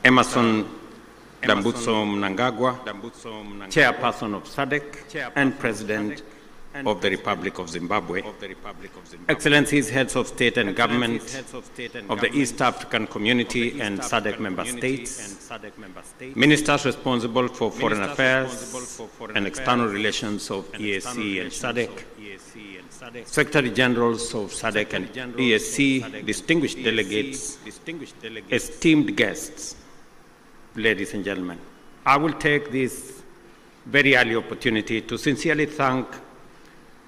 Emerson Dambutso Mnangagwa, Chairperson of SADC and President of the Republic of Zimbabwe, Excellencies, Heads of State and Government of the East African Community and SADC member states, Ministers responsible for Foreign Affairs and External Relations of EAC and SADC, Secretary Generals of SADC and EAC, distinguished delegates, esteemed guests, ladies and gentlemen, I will take this very early opportunity to sincerely thank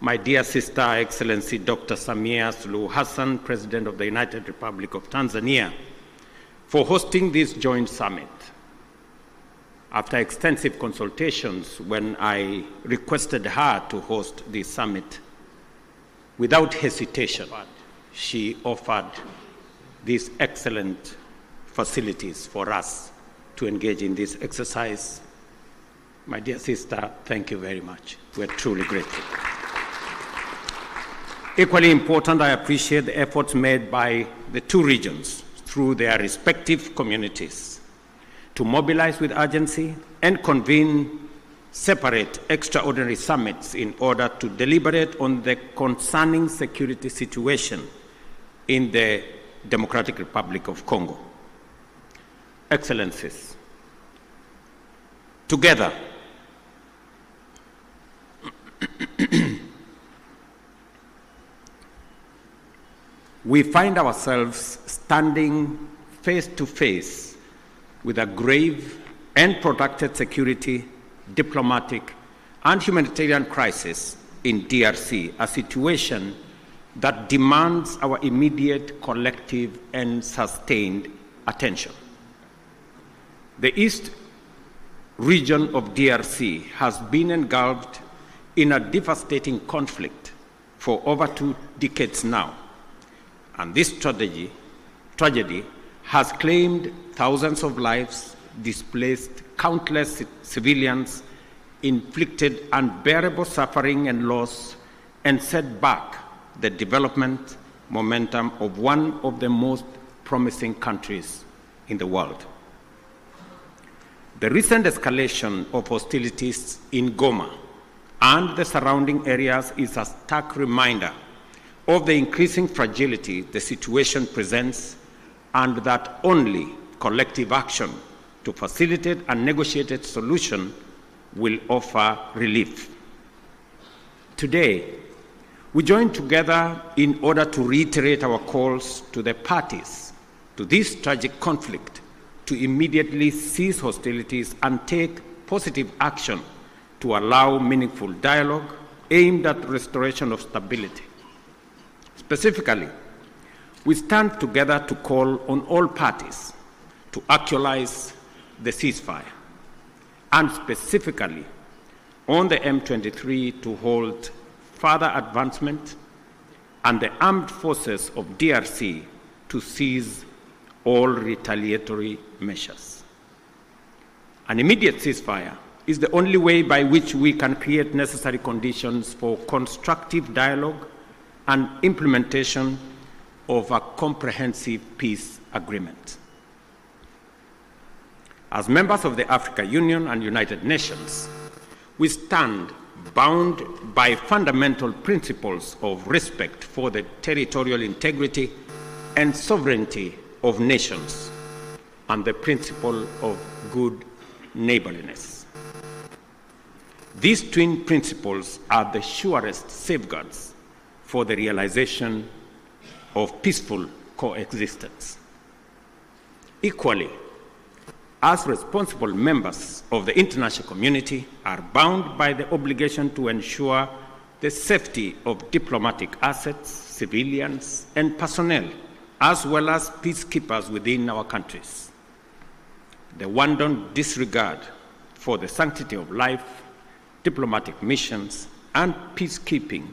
my dear sister, Excellency Dr. Samia Suluhu Hassan, President of the United Republic of Tanzania, for hosting this joint summit. After extensive consultations, when I requested her to host this summit, without hesitation, she offered these excellent facilities for us to engage in this exercise. My dear sister, thank you very much. We're truly grateful. Equally important, I appreciate the efforts made by the two regions through their respective communities to mobilize with urgency and convene separate extraordinary summits in order to deliberate on the concerning security situation in the Democratic Republic of Congo. Excellencies, together, we find ourselves standing face to face with a grave and protracted security, diplomatic, and humanitarian crisis in DRC, a situation that demands our immediate, collective, and sustained attention. The East region of DRC has been engulfed in a devastating conflict for over 2 decades now. And this tragedy has claimed thousands of lives, displaced countless civilians, inflicted unbearable suffering and loss, and set back the development momentum of one of the most promising countries in the world. The recent escalation of hostilities in Goma and the surrounding areas is a stark reminder of the increasing fragility the situation presents, and that only collective action to facilitate a negotiated solution will offer relief. Today, we join together in order to reiterate our calls to the parties to this tragic conflict to immediately cease hostilities and take positive action to allow meaningful dialogue aimed at restoration of stability. Specifically, we stand together to call on all parties to actualize the ceasefire, and specifically on the M23 to hold further advancement and the armed forces of DRC to cease all retaliatory measures. An immediate ceasefire is the only way by which we can create necessary conditions for constructive dialogue and implementation of a comprehensive peace agreement. As members of the African Union and United Nations, we stand bound by fundamental principles of respect for the territorial integrity and sovereignty of nations and the principle of good neighborliness. These twin principles are the surest safeguards for the realization of peaceful coexistence. Equally, as responsible members of the international community are bound by the obligation to ensure the safety of diplomatic assets, civilians, and personnel, as well as peacekeepers within our countries. The wanton disregard for the sanctity of life, diplomatic missions, and peacekeeping,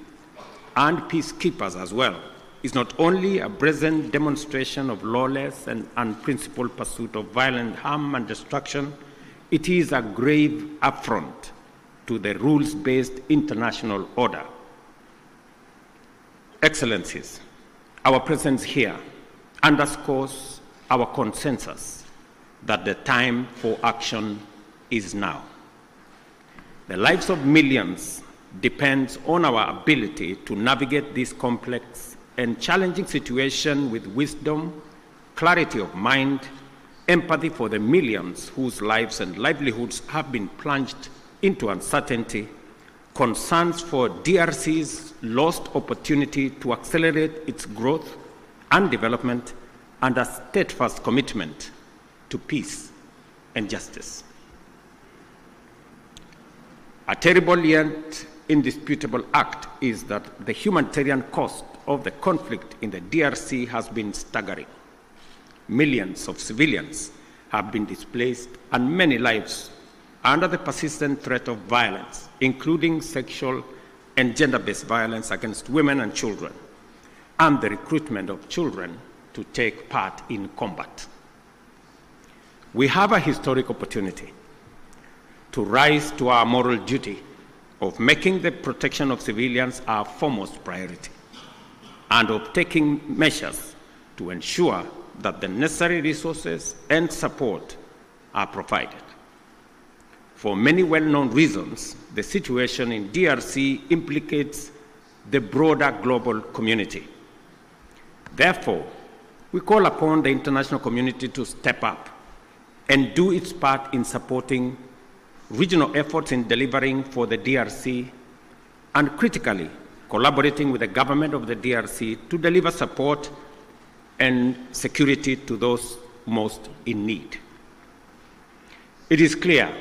and peacekeepers as well, is not only a brazen demonstration of lawless and unprincipled pursuit of violent harm and destruction, it is a grave affront to the rules-based international order. Excellencies, our presence here underscores our consensus that the time for action is now. The lives of millions depends on our ability to navigate this complex and challenging situation with wisdom, clarity of mind, empathy for the millions whose lives and livelihoods have been plunged into uncertainty, concerns for DRC's lost opportunity to accelerate its growth and development, and a steadfast commitment to peace and justice. A terrible yet indisputable act is that the humanitarian cost of the conflict in the DRC has been staggering. Millions of civilians have been displaced and many lives under the persistent threat of violence, including sexual and gender-based violence against women and children, and the recruitment of children to take part in combat. We have a historic opportunity to rise to our moral duty of making the protection of civilians our foremost priority, and of taking measures to ensure that the necessary resources and support are provided. For many well-known reasons, the situation in DRC implicates the broader global community. Therefore, we call upon the international community to step up and do its part in supporting regional efforts in delivering for the DRC, and critically collaborating with the government of the DRC to deliver support and security to those most in need. It is clear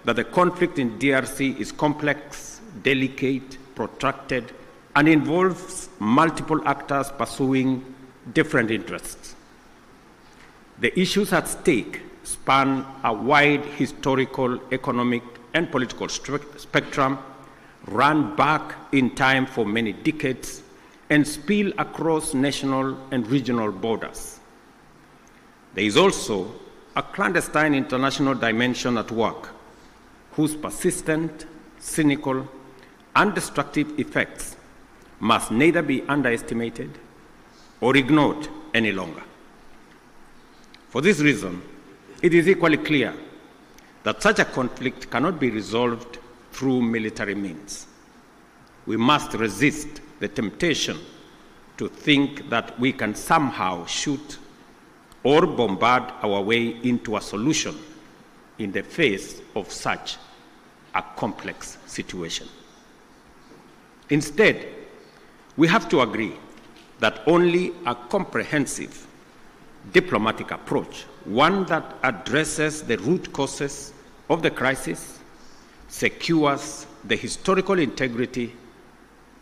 that the conflict in DRC is complex, delicate, protracted, and involves multiple actors pursuing different interests. The issues at stake span a wide historical, economic, and political spectrum, run back in time for many decades, and spill across national and regional borders. There is also a clandestine international dimension at work, whose persistent, cynical, and destructive effects must neither be underestimated or ignored any longer. For this reason, it is equally clear that such a conflict cannot be resolved through military means. We must resist the temptation to think that we can somehow shoot or bombard our way into a solution in the face of such a complex situation. Instead, we have to agree that only a comprehensive diplomatic approach, one that addresses the root causes of the crisis, secures the historical integrity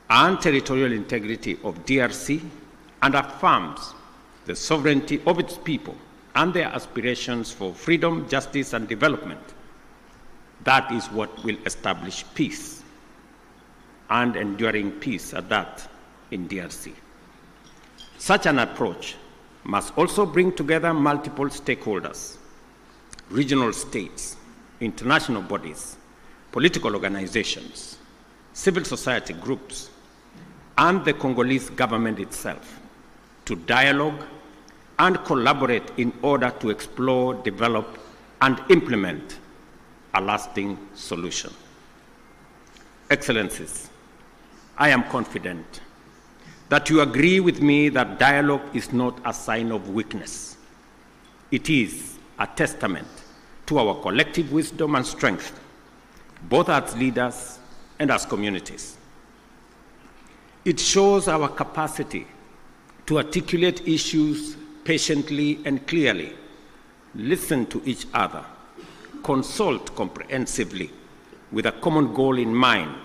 and territorial integrity of DRC, and affirms the sovereignty of its people and their aspirations for freedom, justice, and development. That is what will establish peace, and enduring peace at that, in DRC. Such an approach must also bring together multiple stakeholders, regional states, international bodies, political organizations, civil society groups, and the Congolese government itself, to dialogue and collaborate in order to explore, develop, and implement a lasting solution. Excellencies, I am confident that you agree with me that dialogue is not a sign of weakness. It is a testament to our collective wisdom and strength, both as leaders and as communities. It shows our capacity to articulate issues patiently and clearly, listen to each other, consult comprehensively with a common goal in mind,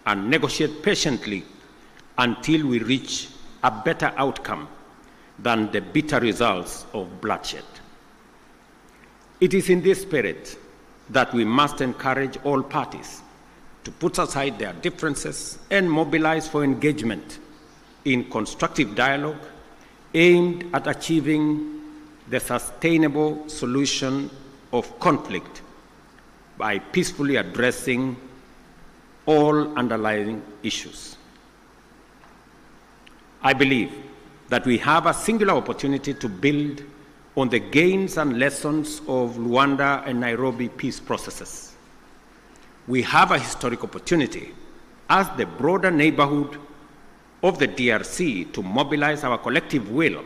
and negotiate patiently until we reach a better outcome than the bitter results of bloodshed. It is in this spirit that we must encourage all parties to put aside their differences and mobilize for engagement in constructive dialogue aimed at achieving the sustainable solution of conflict by peacefully addressing all underlying issues. I believe that we have a singular opportunity to build on the gains and lessons of Luanda and Nairobi peace processes. We have a historic opportunity as the broader neighborhood of the DRC to mobilize our collective will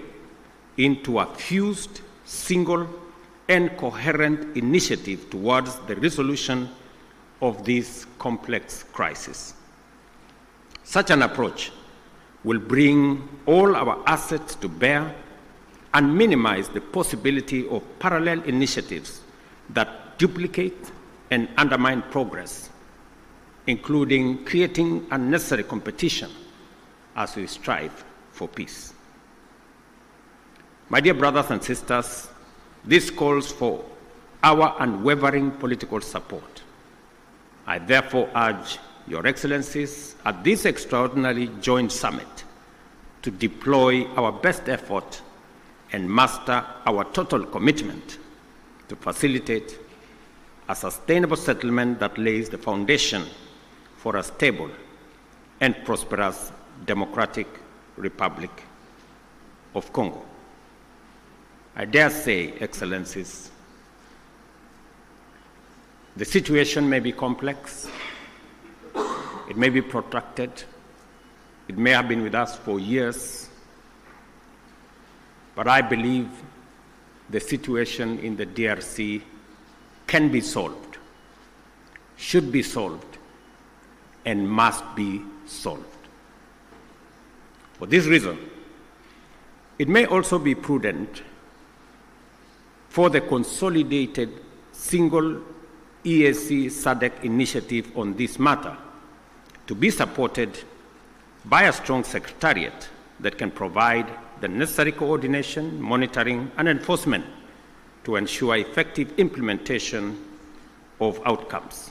into a fused, single, and coherent initiative towards the resolution of this complex crisis. Such an approach will bring all our assets to bear and minimize the possibility of parallel initiatives that duplicate and undermine progress, including creating unnecessary competition as we strive for peace. My dear brothers and sisters, this calls for our unwavering political support. I therefore urge Your Excellencies at this extraordinary joint summit to deploy our best effort and muster our total commitment to facilitate a sustainable settlement that lays the foundation for a stable and prosperous Democratic Republic of Congo. I dare say, Excellencies, the situation may be complex, it may be protracted, it may have been with us for years, but I believe the situation in the DRC can be solved, should be solved, and must be solved. For this reason, it may also be prudent for the consolidated single EAC-SADC initiative on this matter to be supported by a strong secretariat that can provide the necessary coordination, monitoring, and enforcement to ensure effective implementation of outcomes.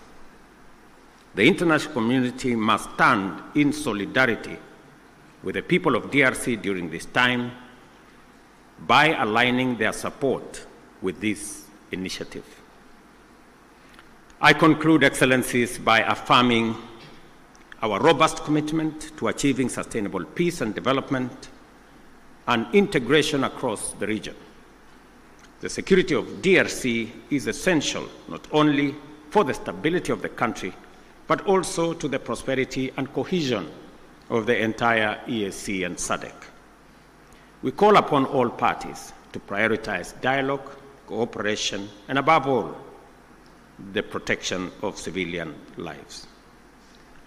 The international community must stand in solidarity with the people of DRC during this time by aligning their support with this initiative. I conclude, Excellencies, by affirming our robust commitment to achieving sustainable peace and development and integration across the region. The security of DRC is essential not only for the stability of the country, but also to the prosperity and cohesion of the entire EAC and SADC. We call upon all parties to prioritize dialogue, cooperation, and above all, the protection of civilian lives.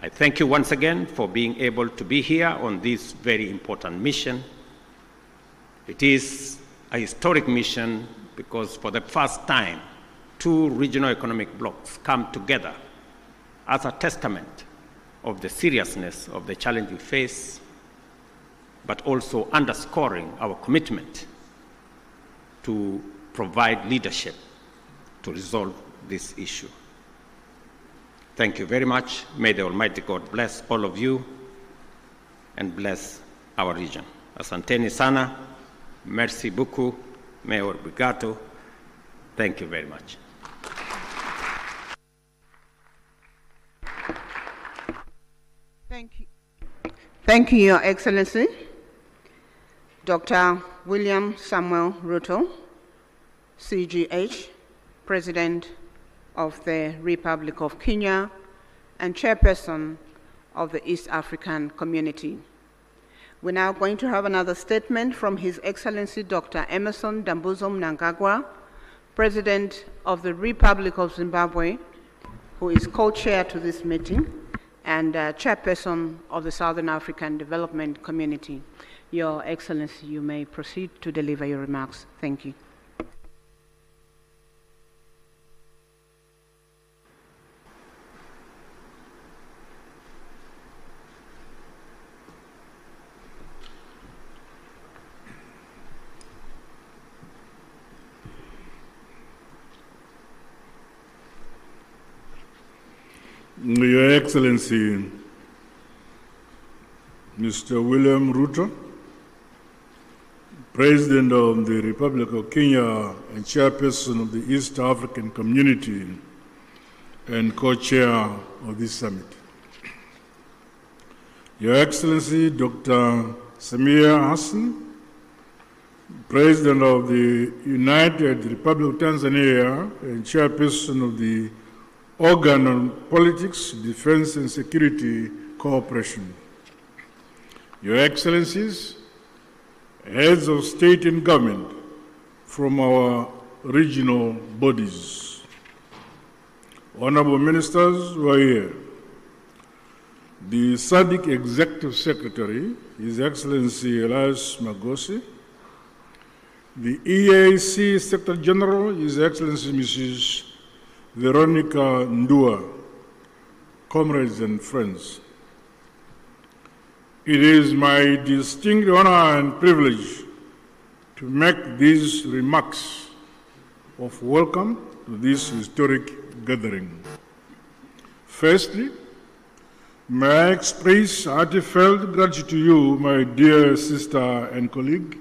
I thank you once again for being able to be here on this very important mission. It is a historic mission because for the first time, two regional economic blocs come together as a testament of the seriousness of the challenge we face, but also underscoring our commitment to provide leadership to resolve this issue. Thank you very much. May the Almighty God bless all of you and bless our region. Asanteni sana, merci beaucoup, Mayor Brigato. Thank you very much. Thank you, Your Excellency, Dr. William Samuel Ruto, CGH, President of the Republic of Kenya and Chairperson of the East African Community. We're now going to have another statement from His Excellency Dr. Emerson Dambuzo Mnangagwa, President of the Republic of Zimbabwe, who is co-chair to this meeting and Chairperson of the Southern African Development Community. Your Excellency, you may proceed to deliver your remarks. Thank you. Your Excellency, Mr. William Ruto, President of the Republic of Kenya and Chairperson of the East African Community and co-chair of this summit. Your Excellency, Dr. Samir Hassan, President of the United Republic of Tanzania and Chairperson of the Organ on Politics, Defense and Security Cooperation. Your Excellencies, heads of state and government from our regional bodies, honorable ministers who are here, the SADC Executive Secretary, His Excellency Elias Magosi, the EAC Secretary General, His Excellency Mrs. Veronica Ndua, comrades and friends. It is my distinct honor and privilege to make these remarks of welcome to this historic gathering. Firstly, may I express heartfelt gratitude to you, my dear sister and colleague,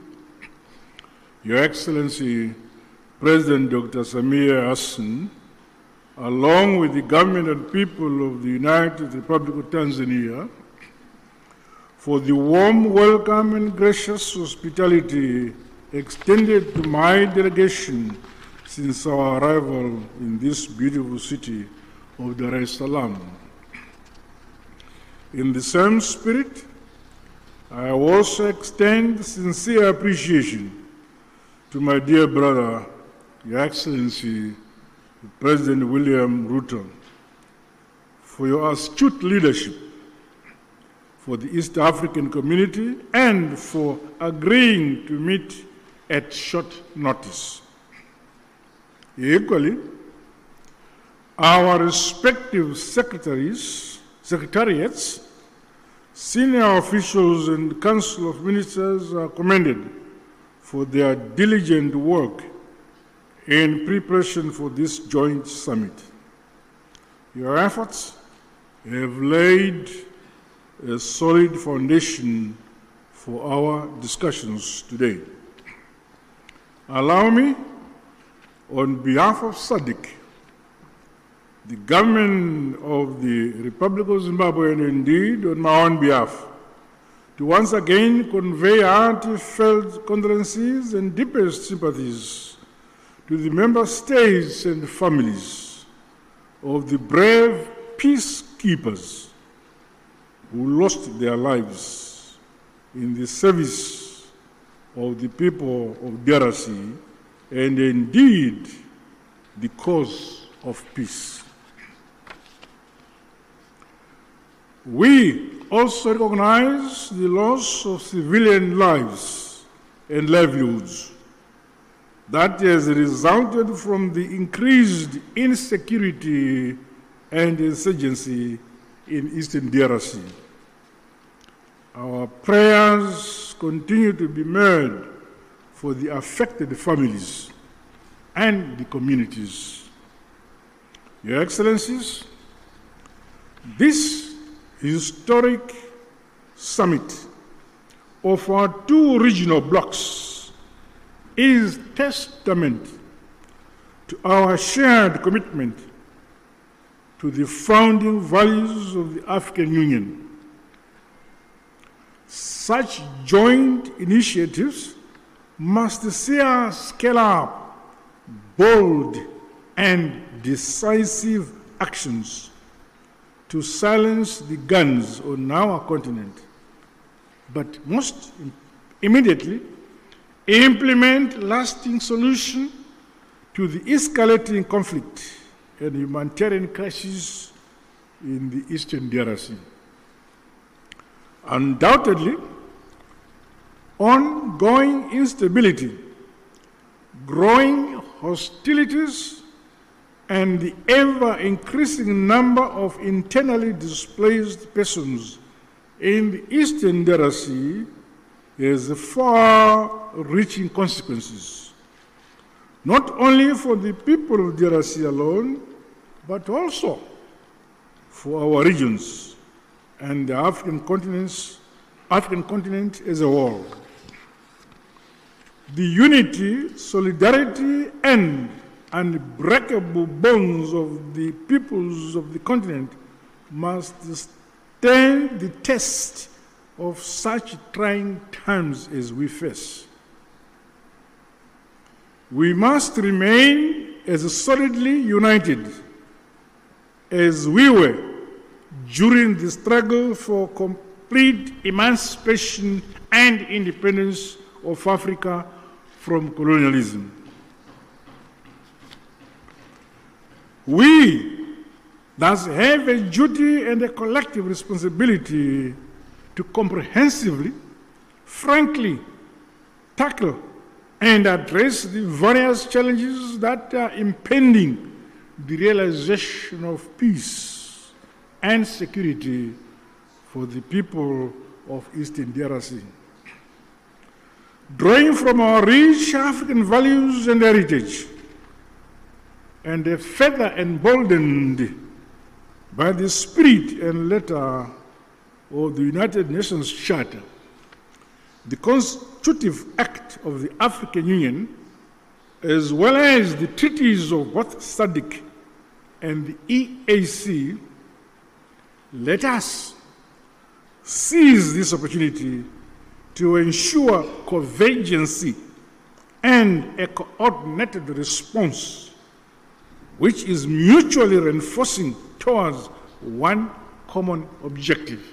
Your Excellency, President Dr. Samia Hassan, along with the government and people of the United Republic of Tanzania, for the warm welcome and gracious hospitality extended to my delegation since our arrival in this beautiful city of Dar es Salaam. In the same spirit, I also extend sincere appreciation to my dear brother, Your Excellency, President William Ruto, for your astute leadership for the East African community and for agreeing to meet at short notice. Equally, our respective secretariats, senior officials and Council of Ministers are commended for their diligent work in preparation for this joint summit. Your efforts have laid a solid foundation for our discussions today. Allow me, on behalf of SADC, the government of the Republic of Zimbabwe, and indeed on my own behalf, to once again convey heartfelt condolences and deepest sympathies to the member states and families of the brave peacekeepers who lost their lives in the service of the people of DRC and indeed the cause of peace. We also recognize the loss of civilian lives and livelihoods that has resulted from the increased insecurity and insurgency in Eastern DRC. Our prayers continue to be made for the affected families and the communities. Your Excellencies, this historic summit of our two regional blocs is testament to our shared commitment to the founding values of the African Union. Such joint initiatives must see us scale up bold and decisive actions to silence the guns on our continent, but most immediately implement lasting solutions to the escalating conflict and humanitarian crisis in the Eastern DRC. Undoubtedly, ongoing instability, growing hostilities, and the ever-increasing number of internally displaced persons in the Eastern DRC has far-reaching consequences, not only for the people of DRC alone, but also for our regions and the African continent as a whole. The unity, solidarity, and unbreakable bonds of the peoples of the continent must stand the test of such trying times as we face. We must remain as solidly united as we were during the struggle for complete emancipation and independence of Africa from colonialism. We thus have a duty and a collective responsibility to comprehensively, frankly, tackle and address the various challenges that are impeding the realization of peace and security for the people of Eastern DRC. Drawing from our rich African values and heritage, and further emboldened by the spirit and letter of the United Nations Charter, the Constitutive Act of the African Union, as well as the treaties of both SADC and the EAC, let us seize this opportunity to ensure convergence and a coordinated response which is mutually reinforcing towards one common objective.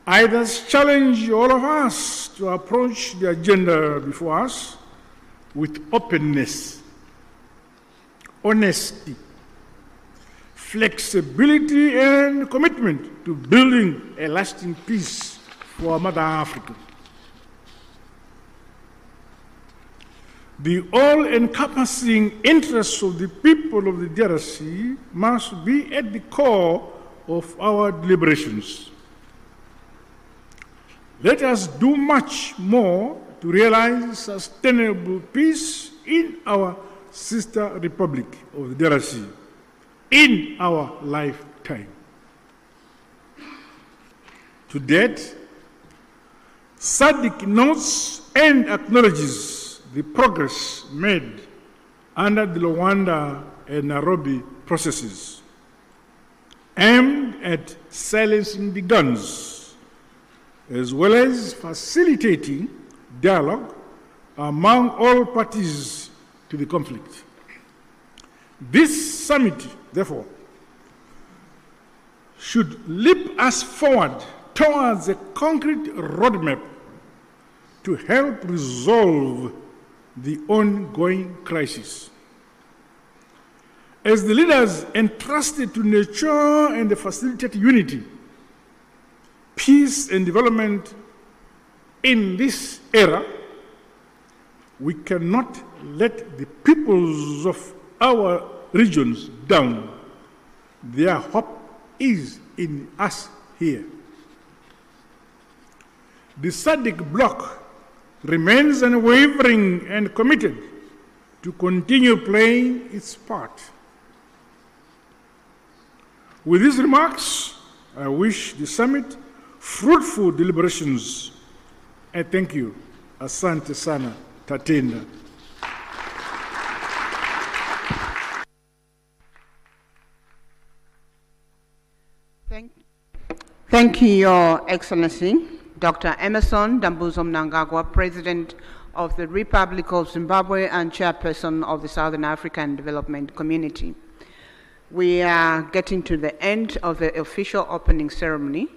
I thus challenge all of us to approach the agenda before us with openness, honesty, flexibility, and commitment to building a lasting peace for Mother Africa. The all-encompassing interests of the people of the DRC must be at the core of our deliberations. Let us do much more to realize sustainable peace in our sister republic of the DRC in our lifetime. To date, SADC notes and acknowledges the progress made under the Luanda and Nairobi processes aimed at silencing the guns, as well as facilitating dialogue among all parties to the conflict. This summit, therefore, should leap us forward towards a concrete roadmap to help resolve the ongoing crisis. As the leaders entrusted to nurture and facilitate unity, peace and development in this era, we cannot let the peoples of our regions down. Their hope is in us here. The SADC bloc remains unwavering and committed to continue playing its part. With these remarks, I wish the summit fruitful deliberations. I thank you. Asante sana, Tatenda. Thank you, Your Excellency, Dr. Emerson Dambuzo Mnangagwa, President of the Republic of Zimbabwe and Chairperson of the Southern African Development Community. We are getting to the end of the official opening ceremony.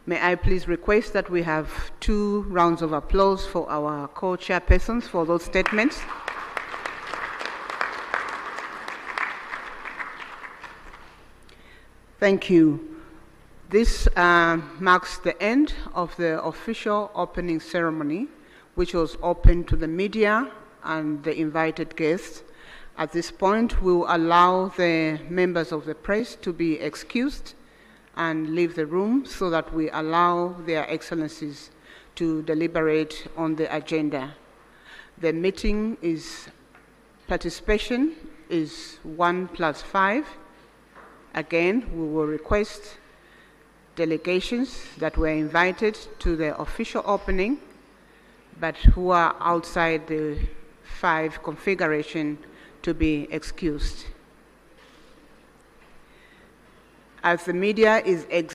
May I please request that we have 2 rounds of applause for our co-chairpersons for those statements. Thank you. This marks the end of the official opening ceremony, which was open to the media and the invited guests. At this point, we will allow the members of the press to be excused and leave the room so that we allow their excellencies to deliberate on the agenda. The meeting participation is 1+5. Again, we will request delegations that were invited to the official opening, but who are outside the 5 configuration to be excused. As the media is